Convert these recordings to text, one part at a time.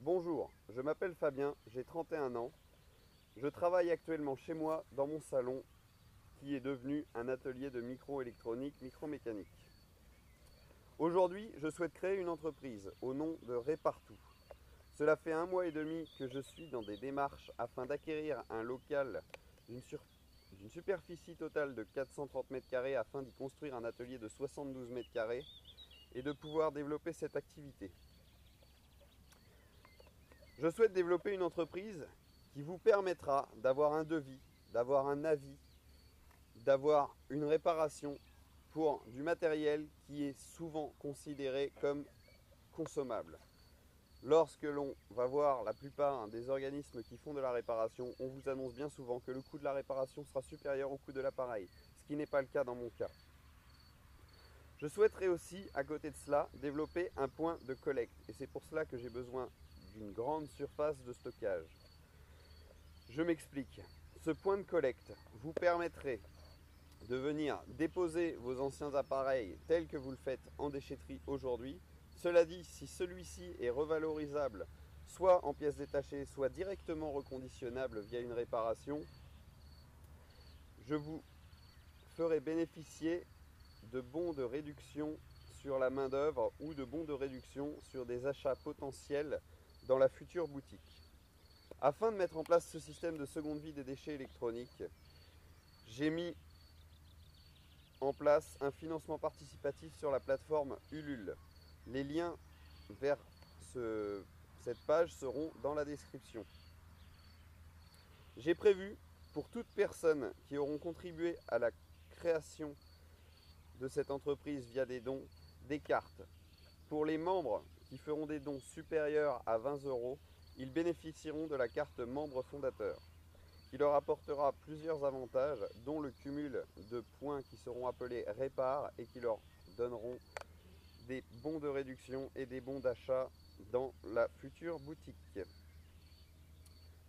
Bonjour, je m'appelle Fabien, j'ai 31 ans. Je travaille actuellement chez moi dans mon salon qui est devenu un atelier de microélectronique, micromécanique. Aujourd'hui, je souhaite créer une entreprise au nom de Répartout. Cela fait 1 mois et demi que je suis dans des démarches afin d'acquérir un local d'une superficie totale de 430 mètres carrés afin d'y construire un atelier de 72 mètres carrés et de pouvoir développer cette activité. Je souhaite développer une entreprise qui vous permettra d'avoir un devis, d'avoir un avis, d'avoir une réparation pour du matériel qui est souvent considéré comme consommable. Lorsque l'on va voir la plupart des organismes qui font de la réparation, on vous annonce bien souvent que le coût de la réparation sera supérieur au coût de l'appareil, ce qui n'est pas le cas dans mon cas. Je souhaiterais aussi, à côté de cela, développer un point de collecte, et c'est pour cela que j'ai besoin d'une grande surface de stockage. Je m'explique. Ce point de collecte vous permettrait de venir déposer vos anciens appareils tels que vous le faites en déchetterie aujourd'hui. Cela dit, si celui-ci est revalorisable, soit en pièces détachées, soit directement reconditionnable via une réparation, je vous ferai bénéficier de bons de réduction sur la main-d'œuvre ou de bons de réduction sur des achats potentiels dans la future boutique. Afin de mettre en place ce système de seconde vie des déchets électroniques, j'ai mis en place un financement participatif sur la plateforme Ulule. Les liens vers cette page seront dans la description. J'ai prévu pour toute personne qui auront contribué à la création de cette entreprise via des dons, des cartes. Pour les membres qui feront des dons supérieurs à 20 €, ils bénéficieront de la carte membre fondateur, qui leur apportera plusieurs avantages, dont le cumul de points qui seront appelés répar et qui leur donneront des bons de réduction et des bons d'achat dans la future boutique.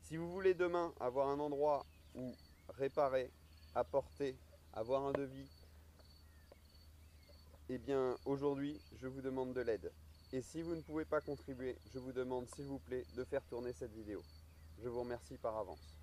Si vous voulez demain avoir un endroit où réparer, apporter, avoir un devis, eh bien aujourd'hui je vous demande de l'aide. Et si vous ne pouvez pas contribuer, je vous demande s'il vous plaît de faire tourner cette vidéo. Je vous remercie par avance.